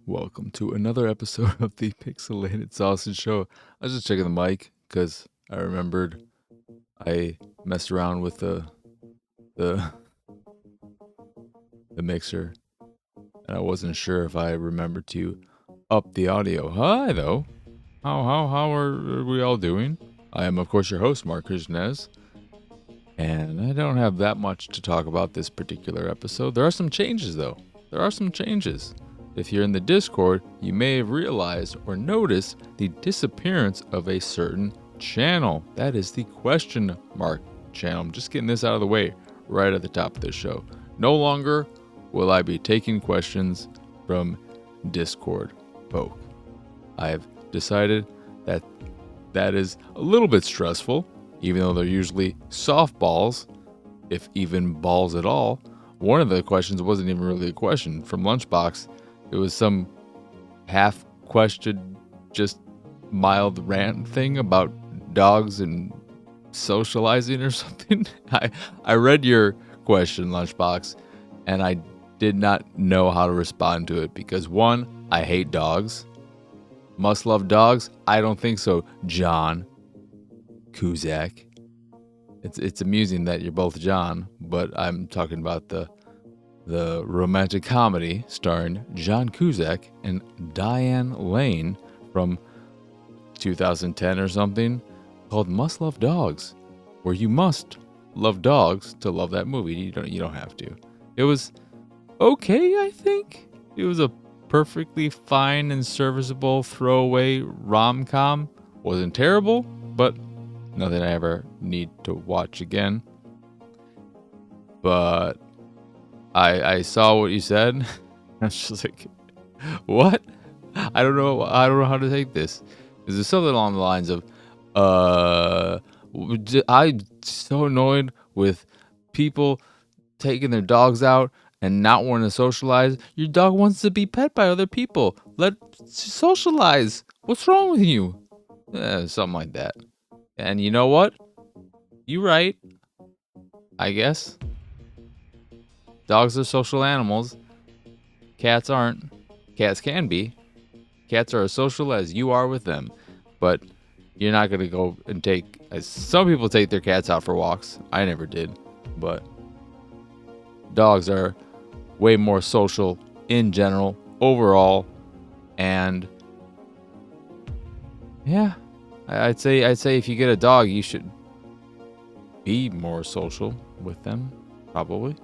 welcome to another episode of the Pixelated Sausage Show. I was just checking the mic because I remembered I messed around with the the mixer and I wasn't sure if I remembered to up the audio. Hi though. How are we all doing? I am of course your host, Mark Krishnez, and I don't have that much to talk about this particular episode. There are some changes though. There are some changes. If you're in the Discord, you may have realized or noticed the disappearance of a certain channel. That is the question mark channel. I'm just getting this out of the way right at the top of this show. No longer will I be taking questions from Discord folk. I've decided that that is a little bit stressful, even though they're usually softballs, if even balls at all. One of the questions wasn't even really a question from Lunchbox. It was some half question, just mild rant thing about dogs and socializing or something. I read your question, Lunchbox, and I did not know how to respond to it because one, I hate dogs. Must love dogs? I don't think so, John Cusack. It's amusing that you're both John, but I'm talking about the romantic comedy starring John Cusack and Diane Lane from 2010 or something called Must Love Dogs, where you must love dogs to love that movie. You don't have to. It was okay, I think. It was a perfectly fine and serviceable throwaway rom-com. Wasn't terrible, but nothing I ever need to watch again. But I saw what you said. I was just like, what? I don't know how to take this. Is there something along the lines of, I'm so annoyed with people taking their dogs out and not wanting to socialize. Your dog wants to be pet by other people. Let's socialize. What's wrong with you? Something like that. And you know what? You right. I guess. Dogs are social animals. Cats aren't. Cats can be. Cats are as social as you are with them. But you're not going to go and take... Some people take their cats out for walks. I never did. But dogs are way more social in general, overall. And yeah, I'd say if you get a dog, you should be more social with them, probably.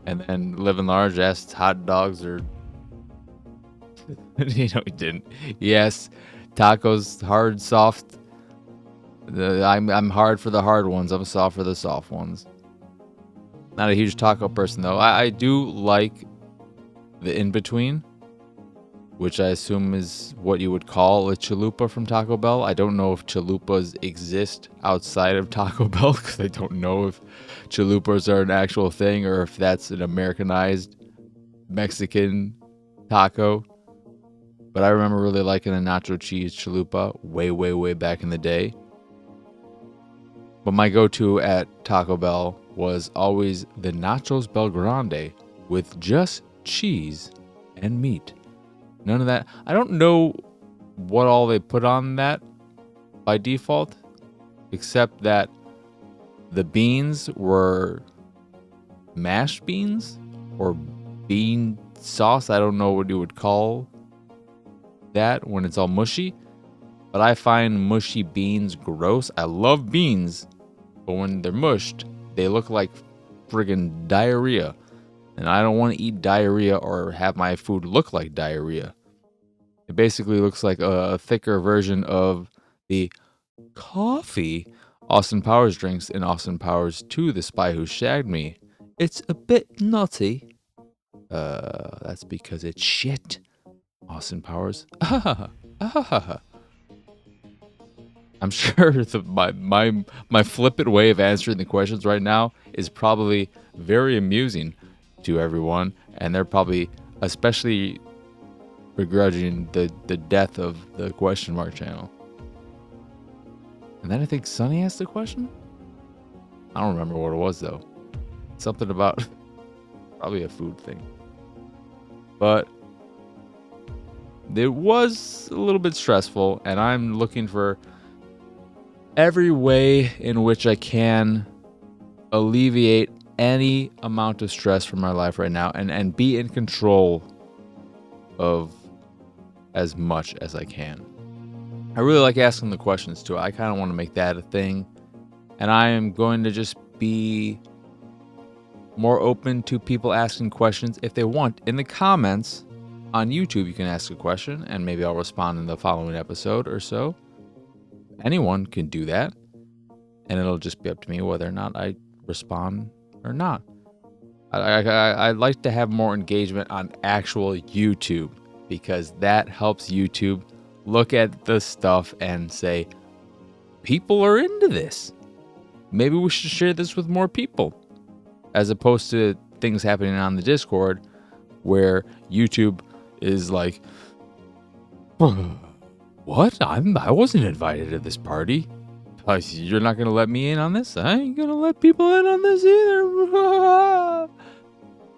And then living large, asked hot dogs or he didn't. Yes, tacos, hard, soft. I'm hard for the hard ones. I'm soft for the soft ones. Not a huge taco person though. I do like the in between, which I assume is what you would call a chalupa from Taco Bell. I don't know if chalupas exist outside of Taco Bell because I don't know if chalupas are an actual thing or if that's an Americanized Mexican taco. But I remember really liking a nacho cheese chalupa way back in the day. But my go-to at Taco Bell was always the Nachos Belgrande with just cheese and meat. None of that. I don't know what all they put on that by default, except that the beans were mashed beans or bean sauce. I don't know what you would call that when it's all mushy, but I find mushy beans gross. I love beans, but when they're mushed, they look like friggin' diarrhea. And I don't want to eat diarrhea or have my food look like diarrhea. It basically looks like a thicker version of the coffee Austin Powers drinks in Austin Powers 2, The Spy Who Shagged Me. It's a bit nutty. That's because it's shit. Austin Powers. I'm sure my flippant way of answering the questions right now is probably very amusing to everyone, and they're probably especially begrudging the death of the question mark channel. And then I think Sunny asked the question? I don't remember what it was though. Something about probably a food thing. But it was a little bit stressful, and I'm looking for every way in which I can alleviate any amount of stress from my life right now and be in control of as much as I can. I really like asking the questions too. I kind of want to make that a thing, and I am going to just be more open to people asking questions if they want. In the comments on YouTube, you can ask a question, and maybe I'll respond in the following episode or so. Anyone can do that, and it'll just be up to me whether or not I respond or not. I'd like to have more engagement on actual YouTube, because that helps YouTube look at the stuff and say, people are into this. Maybe we should share this with more people. As opposed to things happening on the Discord where YouTube is like, what? I wasn't invited to this party. You're not going to let me in on this? I ain't going to let people in on this either.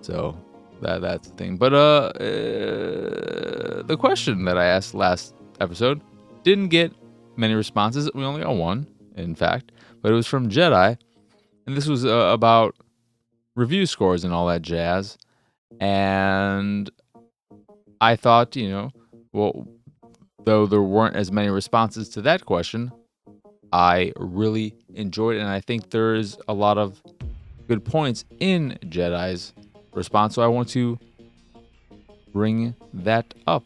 So that's the thing. But the question that I asked last episode didn't get many responses. We only got one, in fact. But it was from Jedi. And this was about review scores and all that jazz. And I thought, well, though there weren't as many responses to that question, I really enjoyed it. And I think there's a lot of good points in Jedi's response. So I want to bring that up.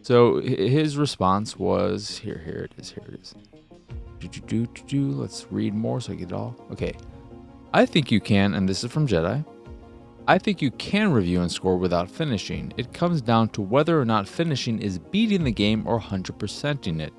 So his response was, here it is. Let's read more so I get it all. Okay. I think you can, and this is from Jedi, I think you can review and score without finishing. It comes down to whether or not finishing is beating the game or 100%ing it.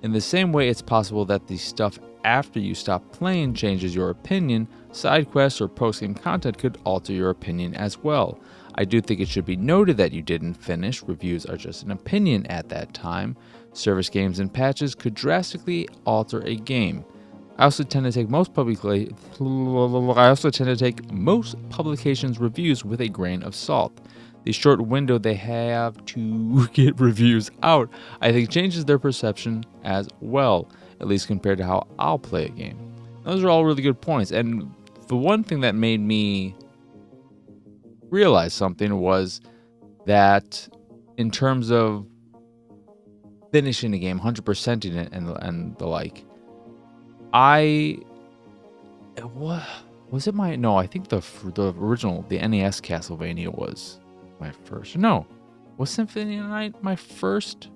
In the same way it's possible that the stuff after you stop playing changes your opinion, side quests or post-game content could alter your opinion as well. I do think it should be noted that you didn't finish. Reviews are just an opinion at that time. Service games and patches could drastically alter a game. I also tend to take most publications' reviews with a grain of salt. The short window they have to get reviews out, I think, changes their perception as well, at least compared to how I'll play a game. Those are all really good points. And the one thing that made me realize something was that in terms of finishing a game, 100%ing it and the like, I think the original, the NES Castlevania was my first. No, was Symphony of the Night my first?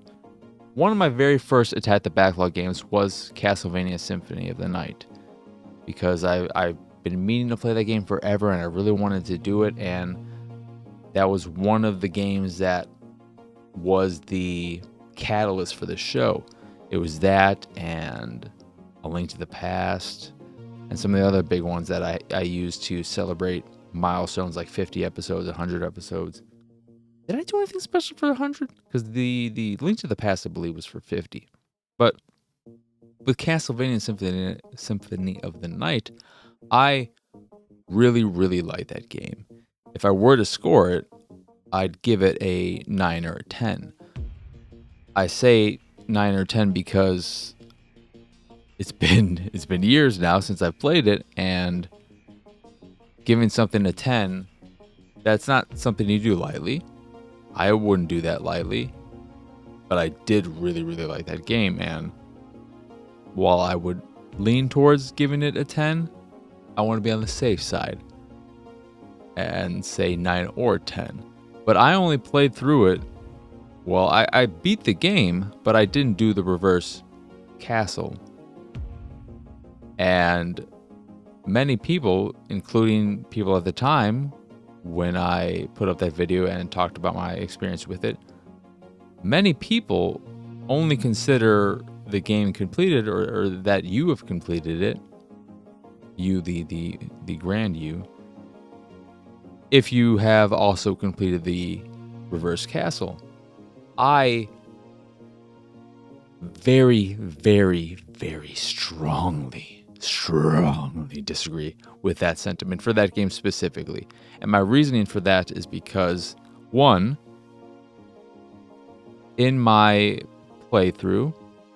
One of my very first Attack the Backlog games was Castlevania Symphony of the Night, because I've been meaning to play that game forever and I really wanted to do it, and that was one of the games that was the catalyst for the show. It was that and A Link to the Past, and some of the other big ones that I used to celebrate milestones like 50 episodes, 100 episodes. Did I do anything special for 100? Because the Link to the Past, I believe, was for 50. But with Castlevania Symphony of the Night, I really, really like that game. If I were to score it, I'd give it a 9 or a 10. I say 9 or 10 because it's been years now since I've played it, and giving something a 10, that's not something you do lightly. I wouldn't do that lightly, but I did really, really like that game, and while I would lean towards giving it a 10, I want to be on the safe side and say 9 or 10. But I only played through it. Well, I beat the game, but I didn't do the reverse castle. And many people, including people at the time when I put up that video and talked about my experience with it, many people only consider the game completed, or that you have completed it, you, the grand you, if you have also completed the reverse castle. I very, very, very strongly disagree with that sentiment for that game specifically. And my reasoning for that is because, one, In my playthrough,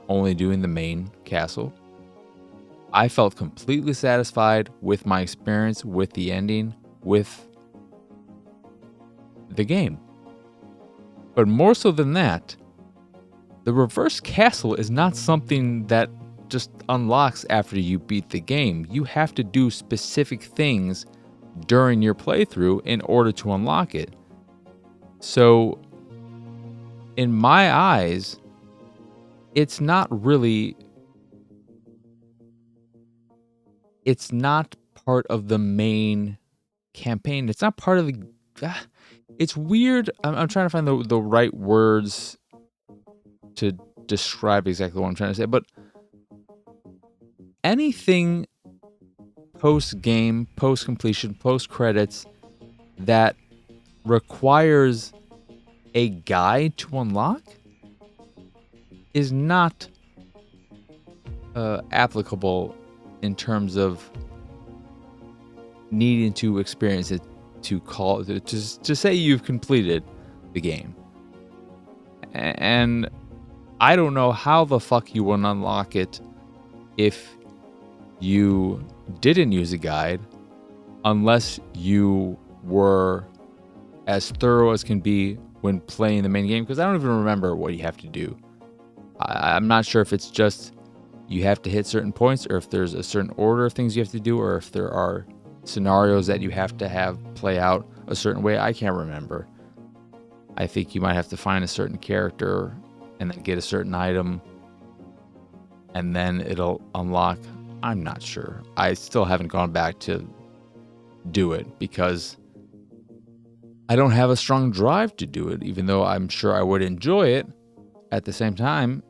only doing the main castle, I felt completely satisfied with my experience, with the ending, with the game. But more so than that, the reverse castle is not something that just unlocks after you beat the game. You have to do specific things during your playthrough in order to unlock it. So, in my eyes, it's not part of the main campaign. It's not part of the. It's weird. I'm trying to find the right words to describe exactly what I'm trying to say, but anything post game, post completion, post credits that requires a guide to unlock is not applicable in terms of needing to experience it to say you've completed the game. And I don't know how the fuck you will unlock it if you didn't use a guide, unless you were as thorough as can be when playing the main game, because I don't even remember what you have to do. I'm not sure if it's just you have to hit certain points, or if there's a certain order of things you have to do, or if there are scenarios that you have to have play out a certain way. I can't remember. I think you might have to find a certain character and then get a certain item, and then it'll unlock. I'm not sure. I still haven't gone back to do it because I don't have a strong drive to do it, even though I'm sure I would enjoy it. At the same time,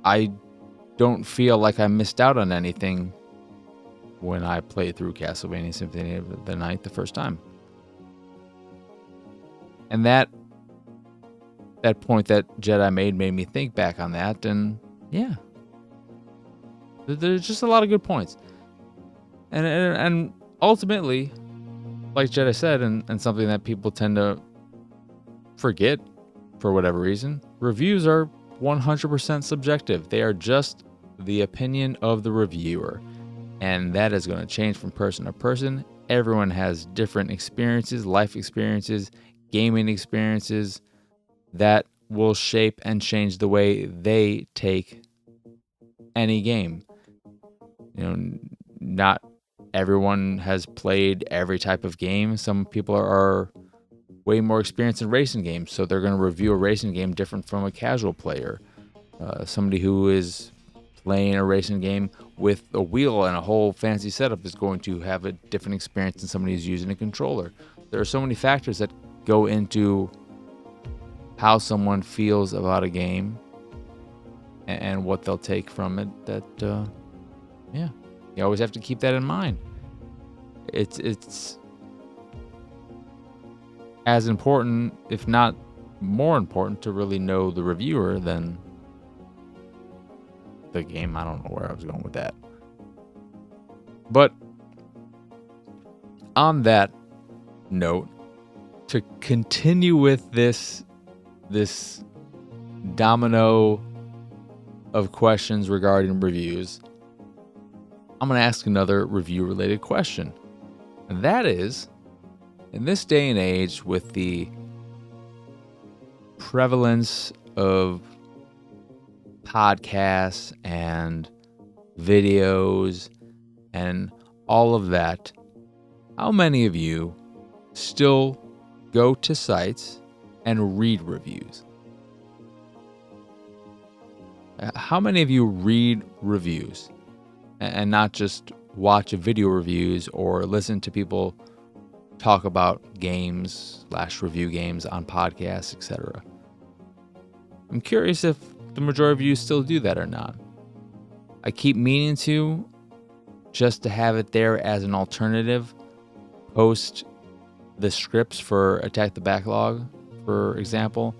I don't feel like I missed out on anything when I played through Castlevania Symphony of the Night the first time. And that point that Jedi made me think back on that, and yeah. There's just a lot of good points. And ultimately, like Jedi said, and something that people tend to forget for whatever reason, reviews are 100% subjective. They are just the opinion of the reviewer. And that is going to change from person to person. Everyone has different experiences, life experiences, gaming experiences that will shape and change the way they take any game. You know, not everyone has played every type of game. Some people are way more experienced in racing games, so they're going to review a racing game different from a casual player. Somebody who is playing a racing game with a wheel and a whole fancy setup is going to have a different experience than somebody who's using a controller. There are so many factors that go into how someone feels about a game and what they'll take from it that, yeah, you always have to keep that in mind. It's as important, if not more important, to really know the reviewer than the game. I don't know where I was going with that. But on that note, to continue with this domino of questions regarding reviews, I'm going to ask another review-related question. And that is, in this day and age, with the prevalence of podcasts and videos and all of that, how many of you still go to sites and read reviews? How many of you read reviews and not just watch video reviews or listen to people talk about games / review games on podcasts, etc.? I'm curious if the majority of you still do that or not. I keep meaning to, just to have it there as an alternative, post the scripts for Attack the Backlog, for example,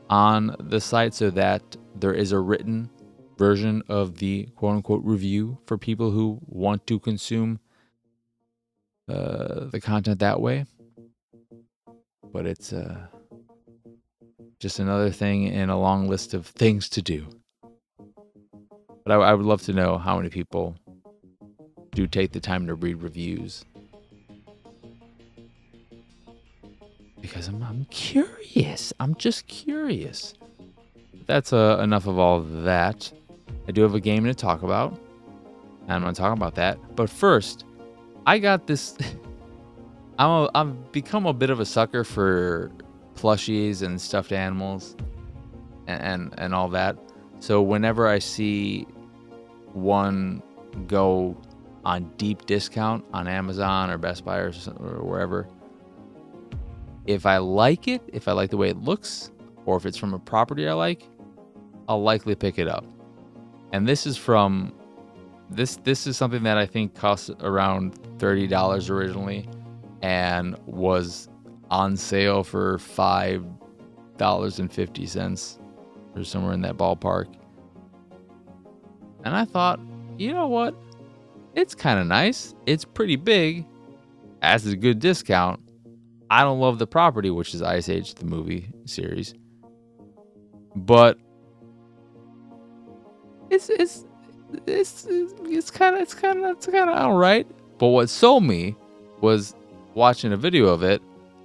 on the site so that there is a written version of the quote-unquote review for people who want to consume the content that way. But it's Just another thing in a long list of things to do. But I would love to know how many people do take the time to read reviews. Because I'm curious. I'm just curious. That's enough of all that. I do have a game to talk about. And I'm going to talk about that. But first, I got this. I've become a bit of a sucker for plushies and stuffed animals and all that. So whenever I see one go on deep discount on Amazon or Best Buy or wherever, if I like it, if I like the way it looks, or if it's from a property I like, I'll likely pick it up. And this is from this is something that I think cost around $30 originally and was on sale for $5.50 or somewhere in that ballpark. And I thought, you know what? It's kind of nice. It's pretty big. As a good discount. I don't love the property, which is Ice Age, the movie series. But it's kind of all right. But what sold me was watching a video of it,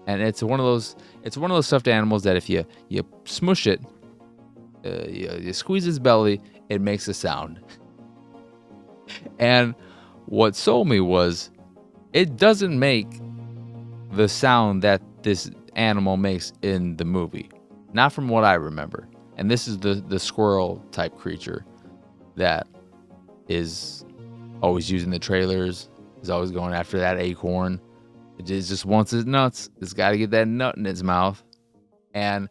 and it's one of those stuffed animals that if you smush it, you squeeze its belly, it makes a sound. And what sold me was it doesn't make the sound that this animal makes in the movie, not from what I remember. And this is the squirrel type creature that is always using the trailers, is always going after that acorn. It just wants its nuts. It's got to get that nut in its mouth. And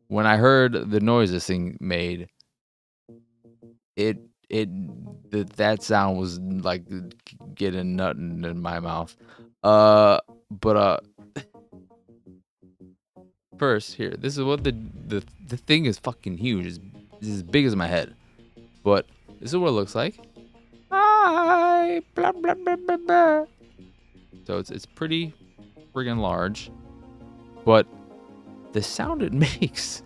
when I heard the noise this thing made, that sound was like getting nut in my mouth. First, here, this is what the thing is fucking huge. It's as big as my head. But this is what it looks like. Hi, blah, blah, blah, blah, blah. So it's pretty friggin' large. But the sound it makes,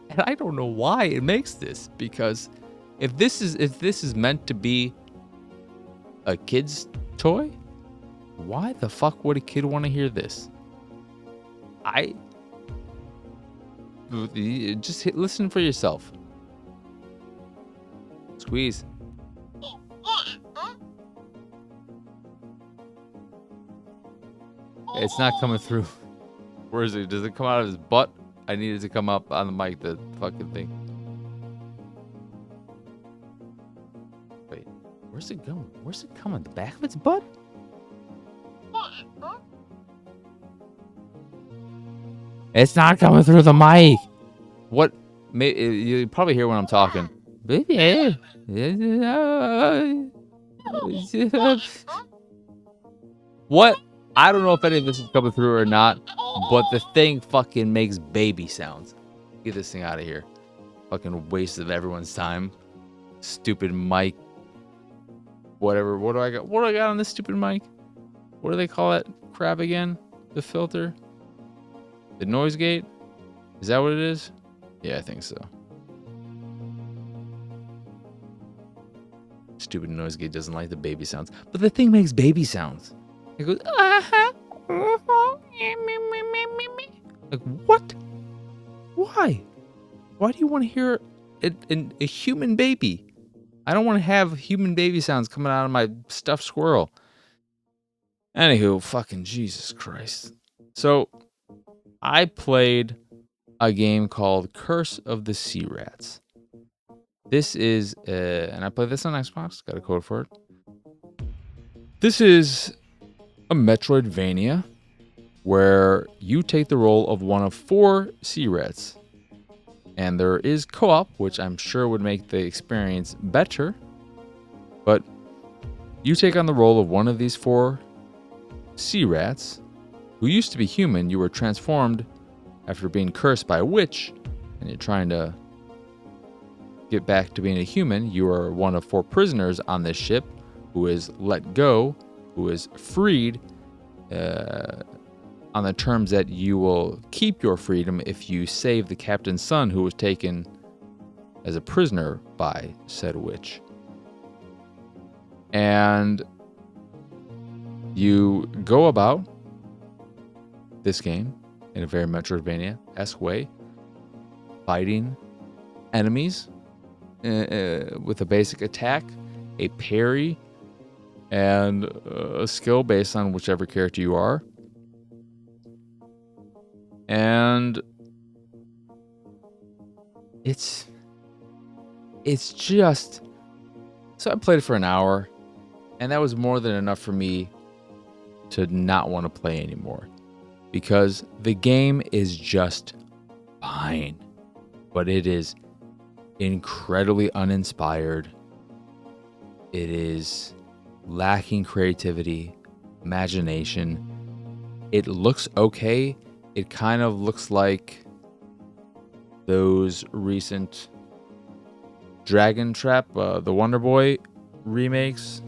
and I don't know why it makes this, because if this is meant to be a kid's toy, why the fuck would a kid want to hear this? Listen for yourself. Squeeze. It's not coming through. Where is it? Does it come out of his butt? I need it to come up on the mic, the fucking thing. Wait, where's it going? Where's it coming? The back of its butt? It's not coming through the mic. What? You probably hear when I'm talking. What? I don't know if any of this is coming through or not, but the thing fucking makes baby sounds. Get this thing out of here. Fucking waste of everyone's time. Stupid mic. Whatever. What do I got? What do I got on this stupid mic? What do they call that crap again? The filter? The noise gate? Is that what it is? Yeah, I think so. Stupid noise gate doesn't like the baby sounds. But the thing makes baby sounds. It goes, like, what? Why? Why do you want to hear a human baby? I don't want to have human baby sounds coming out of my stuffed squirrel. Anywho, fucking Jesus Christ. So, I played a game called Curse of the Sea Rats. This is, and I played this on Xbox, got a code for it. This is a Metroidvania where you take the role of one of 4 sea rats. And there is co-op, which I'm sure would make the experience better. But you take on the role of one of these 4 sea rats who used to be human. You were transformed after being cursed by a witch, and you're trying to get back to being a human. You are one of 4 prisoners on this ship who is let go, who is freed, on the terms that you will keep your freedom if you save the captain's son who was taken as a prisoner by said witch. And you go about this game in a very Metroidvania-esque way, fighting enemies with a basic attack, a parry, and a skill based on whichever character you are. And it's just... So I played it for an hour, and that was more than enough for me to not want to play anymore. Because the game is just fine. But it is incredibly uninspired. It is lacking creativity, imagination. It looks okay. It kind of looks like those recent Dragon Trap, the Wonder Boy remakes.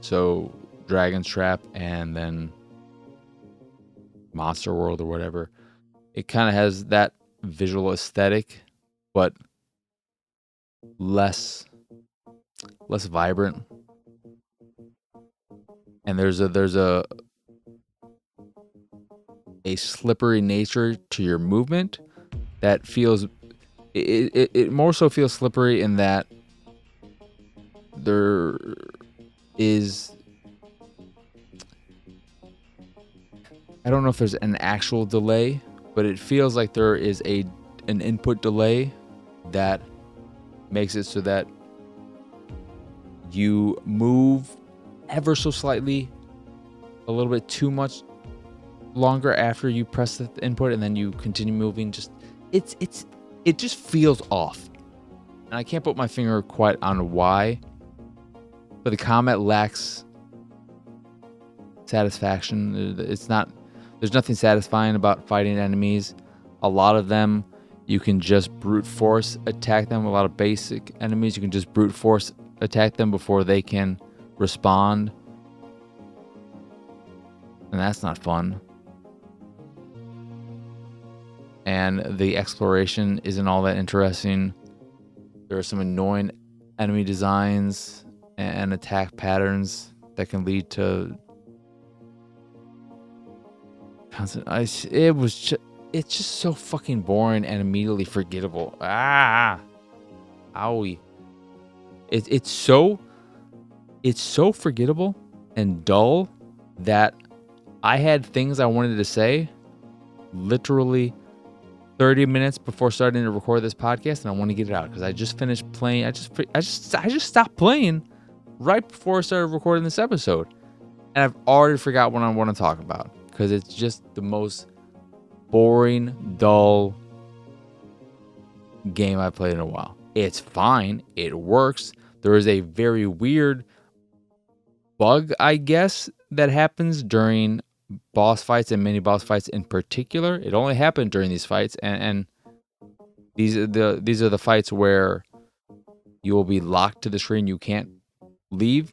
So Dragon's Trap and then Monster World or whatever. It kind of has that visual aesthetic, but less vibrant. And there's a slippery nature to your movement that feels... It more so feels slippery in that there is... I don't know if there's an actual delay, but it feels like there is an input delay that makes it so that you move ever so slightly, a little bit too much longer after you press the input, and then you continue moving. It just feels off, and I can't put my finger quite on why. But the combat lacks satisfaction. There's nothing satisfying about fighting enemies. A lot of them you can just brute force attack them. A lot of basic enemies you can just brute force attack them before they can respond, and that's not fun. And the exploration isn't all that interesting. There are some annoying enemy designs and attack patterns that can lead to constant ice. It's just so fucking boring and immediately forgettable. Owie. It's so forgettable and dull that I had things I wanted to say literally 30 minutes before starting to record this podcast, and I want to get it out because I just finished playing. I just stopped playing right before I started recording this episode, and I've already forgot what I want to talk about because it's just the most boring, dull game I've played in a while. It's fine. It works. There is a very weird bug, I guess, that happens during boss fights and mini boss fights in particular. It only happened during these fights, and these are the fights where you will be locked to the screen. You can't leave.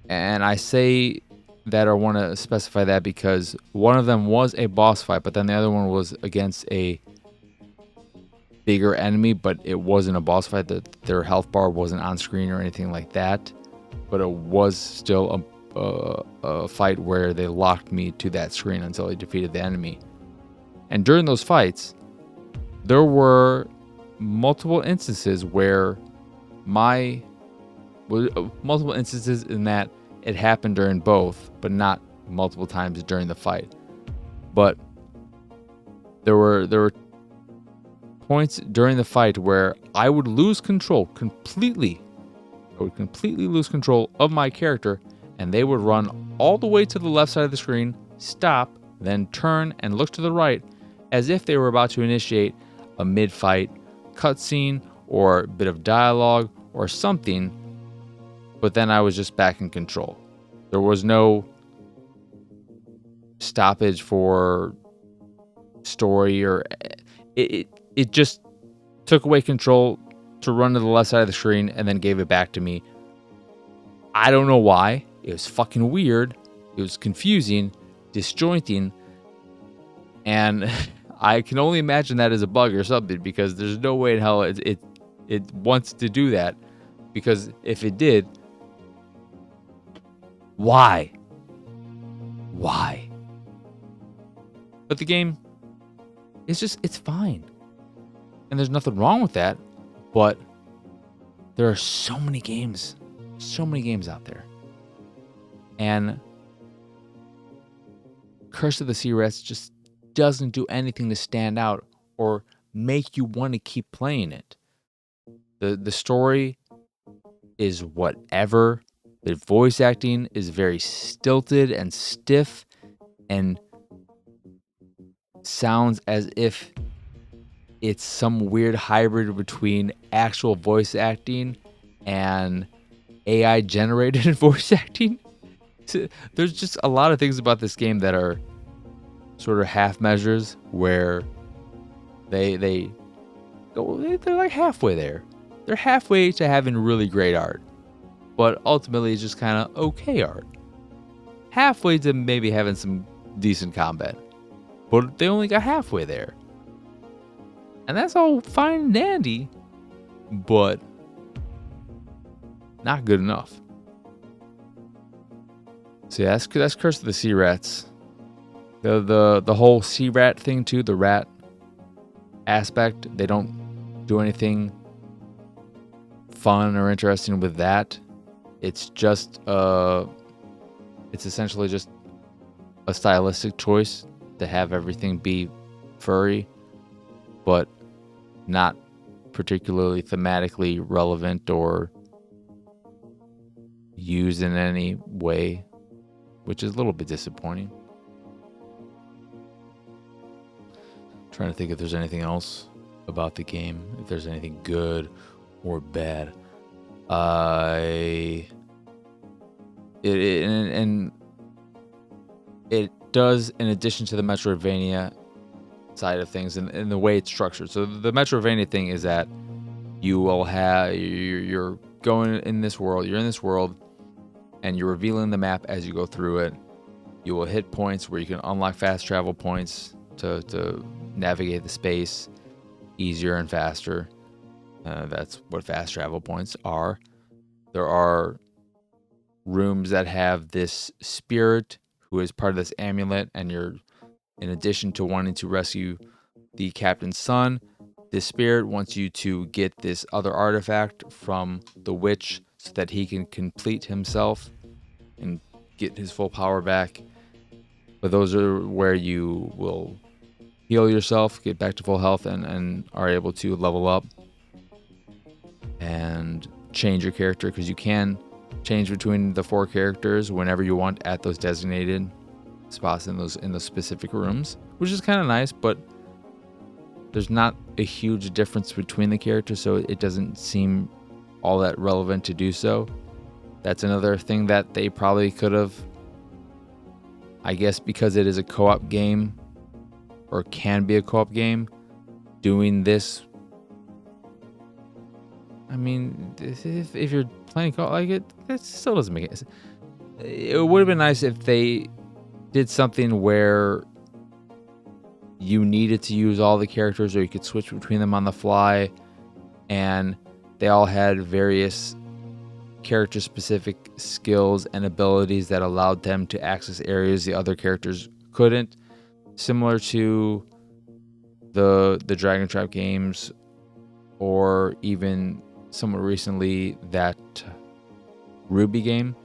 And I say that or want to specify that because one of them was a boss fight, but then the other one was against a bigger enemy, but it wasn't a boss fight. That their health bar wasn't on screen or anything like that, but it was still a fight where they locked me to that screen until I defeated the enemy. And during those fights, there were multiple instances where multiple instances in that it happened during both, but not multiple times during the fight. But there were points during the fight where I would lose control completely. I would completely lose control of my character, and they would run all the way to the left side of the screen, stop, then turn and look to the right as if they were about to initiate a mid-fight cutscene or bit of dialogue or something, but then I was just back in control. There was no stoppage for story, or it just took away control to run to the left side of the screen and then gave it back to me. I don't know why. It was fucking weird. It was confusing, disjointing, And I can only imagine that as a bug or something, because there's no way in hell it wants to do that. Because if it did, why? Why? But the game, it's fine. And there's nothing wrong with that. But there are so many games out there. And Curse of the Sea Rats just doesn't do anything to stand out or make you want to keep playing it. The story is whatever. The voice acting is very stilted and stiff and sounds as if it's some weird hybrid between actual voice acting and AI generated voice acting. There's just a lot of things about this game that are sort of half measures, where they're like halfway there. They're halfway to having really great art, but ultimately it's just kind of okay art. Halfway to maybe having some decent combat, but they only got halfway there. And that's all fine and dandy, but not good enough. So yeah, that's Curse of the Sea Rats. The whole sea rat thing too, the rat aspect, they don't do anything fun or interesting with that. It's just it's essentially just a stylistic choice to have everything be furry, but not particularly thematically relevant or used in any way, which is a little bit disappointing. Trying to think if there's anything else about the game, if there's anything good or bad. It does, in addition to the Metroidvania side of things and the way it's structured. So the Metroidvania thing is that you will have, you're going in this world, you're in this world, and you're revealing the map as you go through it. You will hit points where you can unlock fast travel points to navigate the space easier and faster. That's what fast travel points are. There are rooms that have this spirit who is part of this amulet, and you're, in addition to wanting to rescue the captain's son, this spirit wants you to get this other artifact from the witch so that he can complete himself and get his full power back. But those are where you will heal yourself, get back to full health, and are able to level up and change your character, because you can change between the 4 characters whenever you want at those designated spots in those specific rooms, which is kind of nice. But there's not a huge difference between the characters, so it doesn't seem all that relevant to do so. That's another thing that they probably could have, I guess, because it is a co-op game, or can be a co-op game, doing this. I mean, if you're playing co-op, like, it still doesn't make sense. It would have been nice if they did something where you needed to use all the characters, or you could switch between them on the fly, and they all had various character-specific skills and abilities that allowed them to access areas the other characters couldn't, similar to the Dragon Trap games, or even somewhat recently that Ruby game.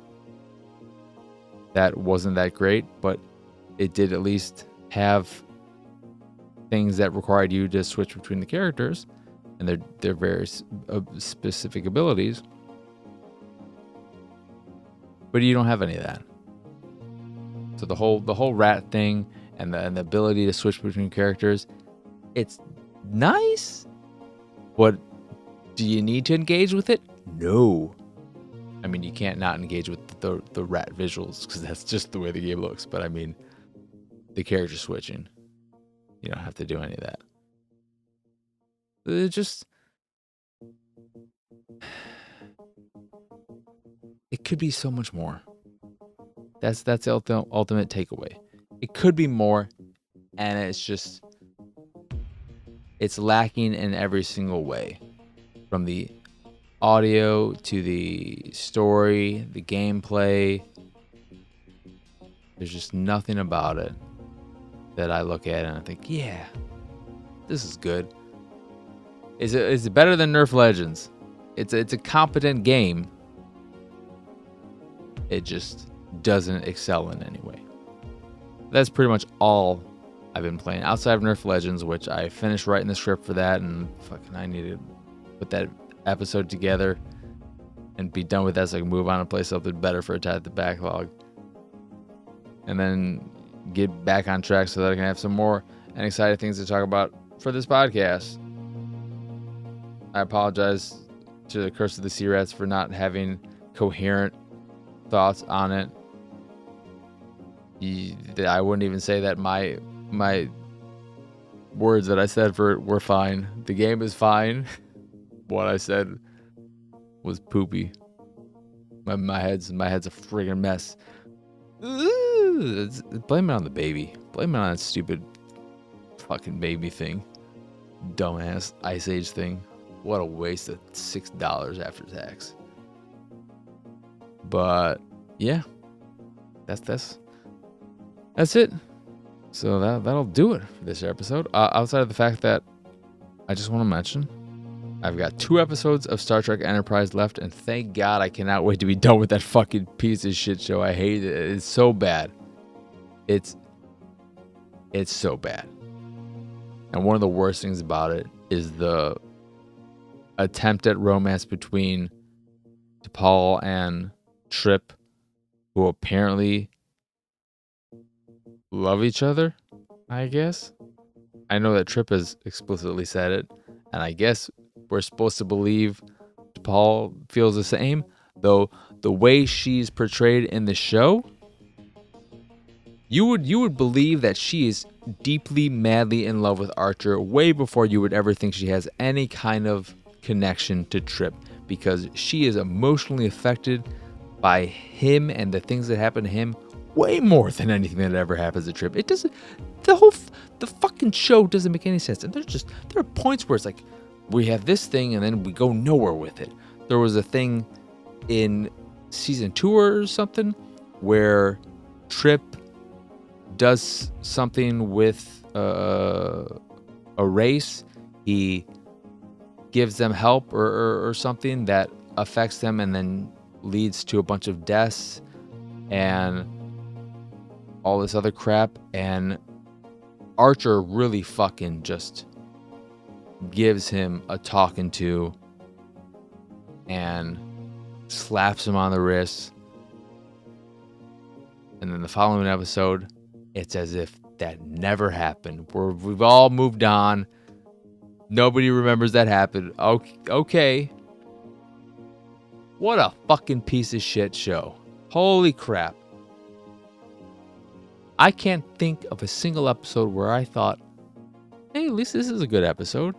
That wasn't that great, but it did at least have things that required you to switch between the characters and their various specific abilities. But you don't have any of that. So the whole rat thing and the ability to switch between characters, it's nice, but do you need to engage with it? No. I mean, you can't not engage with the rat visuals, because that's just the way the game looks. But I mean, the character switching, you don't have to do any of that. It just, it could be so much more. That's the ultimate takeaway. It could be more. and it's lacking in every single way, from the audio to the story, the gameplay. There's just nothing about it that I look at and I think, yeah, this is good. Is it better than Nerf Legends? It's a competent game. It just doesn't excel in any way. That's pretty much all I've been playing outside of Nerf Legends, which I finished writing the script for that, and fucking I need to put that episode together and be done with that so I can move on and play something better for Attack the Backlog. And then get back on track so that I can have some more and exciting things to talk about for this podcast. I apologize to the Curse of the Sea Rats for not having coherent thoughts on it. I wouldn't even say that my words that I said for it were fine. The game is fine. What I said was poopy. My head's a friggin' mess. Blame it on the baby. Blame it on that stupid fucking baby thing. Dumbass Ice Age thing. What a waste of $6 after tax. But yeah, that's it. So that'll do it for this episode. Outside of the fact that I just want to mention, I've got 2 episodes of Star Trek Enterprise left, and thank God I cannot wait to be done with that fucking piece of shit show. I hate it. It's so bad. It's so bad. And one of the worst things about it is the attempt at romance between T'Pol and Trip, who apparently love each other, I guess. I know that Trip has explicitly said it, and I guess we're supposed to believe T'Pol feels the same, though the way she's portrayed in the show, you would believe that she is deeply, madly in love with Archer way before you would ever think she has any kind of connection to Trip, because she is emotionally affected by him and the things that happen to him way more than anything that ever happens to Trip. It doesn't. The fucking show doesn't make any sense, and there are points where it's like we have this thing and then we go nowhere with it. There was a thing in season 2 or something where Trip does something with a race. He gives them help or something that affects them and then leads to a bunch of deaths and all this other crap, and Archer really fucking just gives him a talking to and slaps him on the wrist. And then the following episode, it's as if that never happened. We've all moved on. Nobody remembers that happened. Okay. What a fucking piece of shit show. Holy crap. I can't think of a single episode where I thought, hey, at least this is a good episode.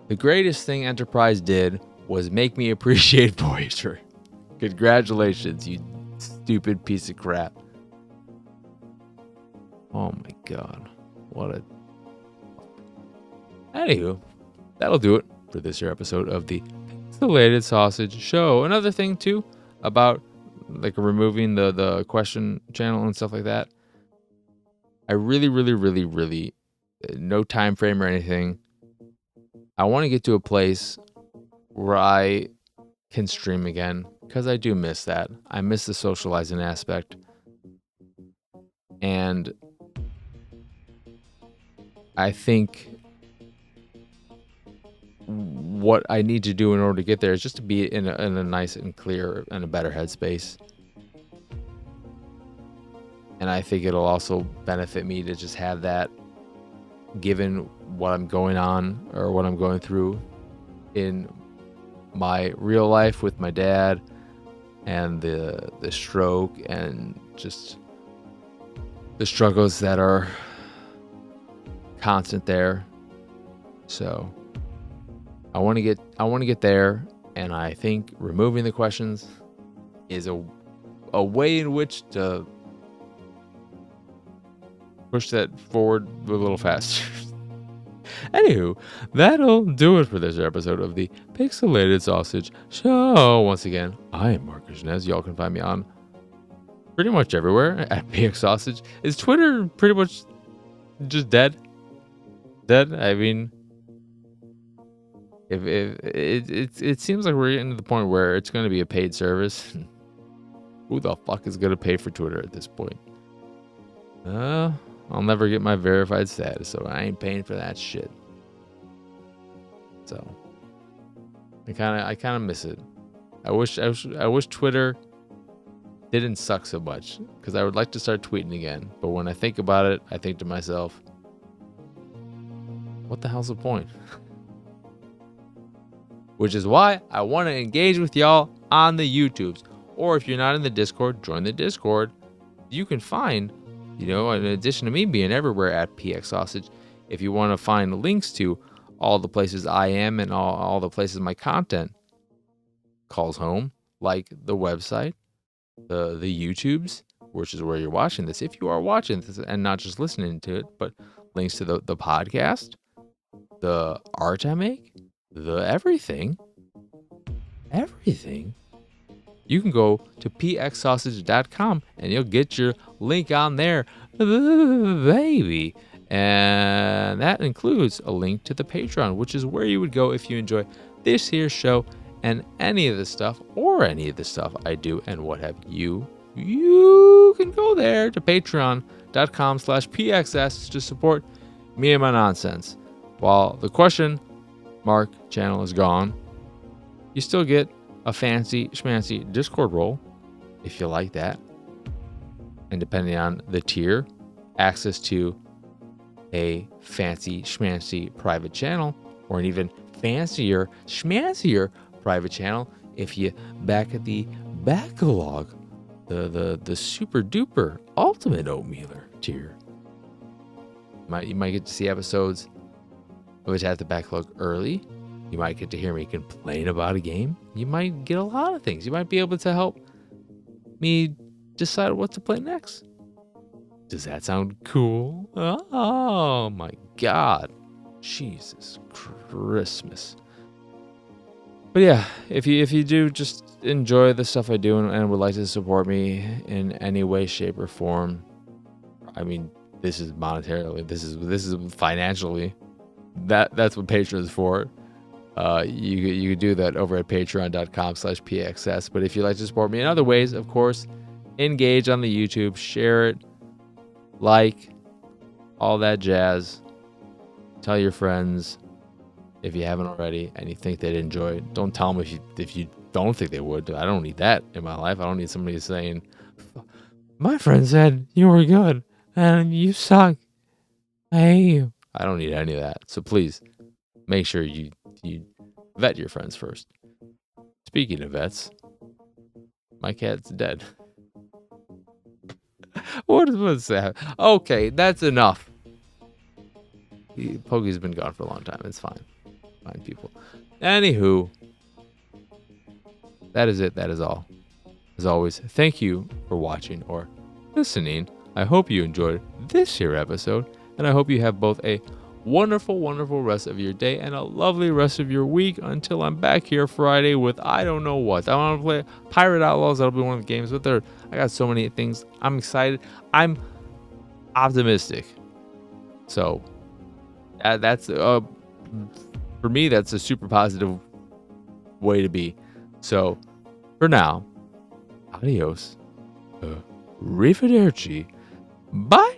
The greatest thing Enterprise did was make me appreciate Voyager. Congratulations, you stupid piece of crap. Oh my god. Anywho, that'll do it for this here episode of the Pixelated Sausage Show. Another thing, too, about like removing the question channel and stuff like that. I really, no time frame or anything. I want to get to a place where I can stream again, because I do miss that. I miss the socializing aspect. And I think what I need to do in order to get there is just to be in a nice and clear and a better headspace. And I think it'll also benefit me to just have that, given what I'm going on or what I'm going through in my real life with my dad and the stroke and just the struggles that are constant there. So I want to get there, and I think removing the questions is a way in which to push that forward a little faster. Anywho, that'll do it for this episode of the Pixelated Sausage Show. Once again, I am Marcus Nez. Y'all can find me on pretty much everywhere at PX Sausage. Is Twitter pretty much just dead? I mean, if it seems like we're getting to the point where it's going to be a paid service. Who the fuck is going to pay for Twitter at this point? I'll never get my verified status, so I ain't paying for that shit. So I kind of miss it. I wish Twitter didn't suck so much, because I would like to start tweeting again. But when I think about it, I think to myself, what the hell's the point? Which is why I want to engage with y'all on the YouTubes. Or if you're not in the Discord, join the Discord. You can find, in addition to me being everywhere at PX Sausage, if you want to find links to all the places I am and all the places my content calls home, like the website, the YouTubes, which is where you're watching this, if you are watching this and not just listening to it, but links to the podcast, the art I make, the everything, you can go to pxsausage.com and you'll get your link on there, baby. And that includes a link to the Patreon, which is where you would go if you enjoy this here show and any of the stuff I do and what have you. You can go there to patreon.com/pxs to support me and my nonsense. While the question mark channel is gone, you still get a fancy schmancy Discord role if you like that, and depending on the tier, access to a fancy schmancy private channel, or an even fancier schmancier private channel if you back at the backlog, the super duper ultimate oatmealer tier. You might get to see episodes which have the backlog early. You might get to hear me complain about a game. You might get a lot of things. You might be able to help me decide what to play next. Does that sound cool? Oh my God. Jesus Christmas. But yeah, if you do just enjoy the stuff I do and would like to support me in any way, shape, or form, I mean, this is monetarily, this is financially. That's what Patreon is for. You can do that over at patreon.com/pxs. But if you'd like to support me in other ways, of course, engage on the YouTube, share it, like, all that jazz. Tell your friends if you haven't already and you think they'd enjoy it. Don't tell them if you don't think they would. I don't need that in my life. I don't need somebody saying, my friend said you were good and you suck. I hate you. I don't need any of that. So please make sure you vet your friends first. Speaking of vets, my cat's dead. What's that? Okay, that's enough. Pokey's been gone for a long time. It's fine. Fine, people. Anywho, that is it. That is all. As always, thank you for watching or listening. I hope you enjoyed this here episode, and I hope you have both a wonderful, wonderful rest of your day and a lovely rest of your week until I'm back here Friday with I don't know what. I want to play Pirate Outlaws. That'll be one of the games, but I got so many things. I'm excited. I'm optimistic. So that's for me, that's a super positive way to be. So for now, adios. Arrivederci. Bye.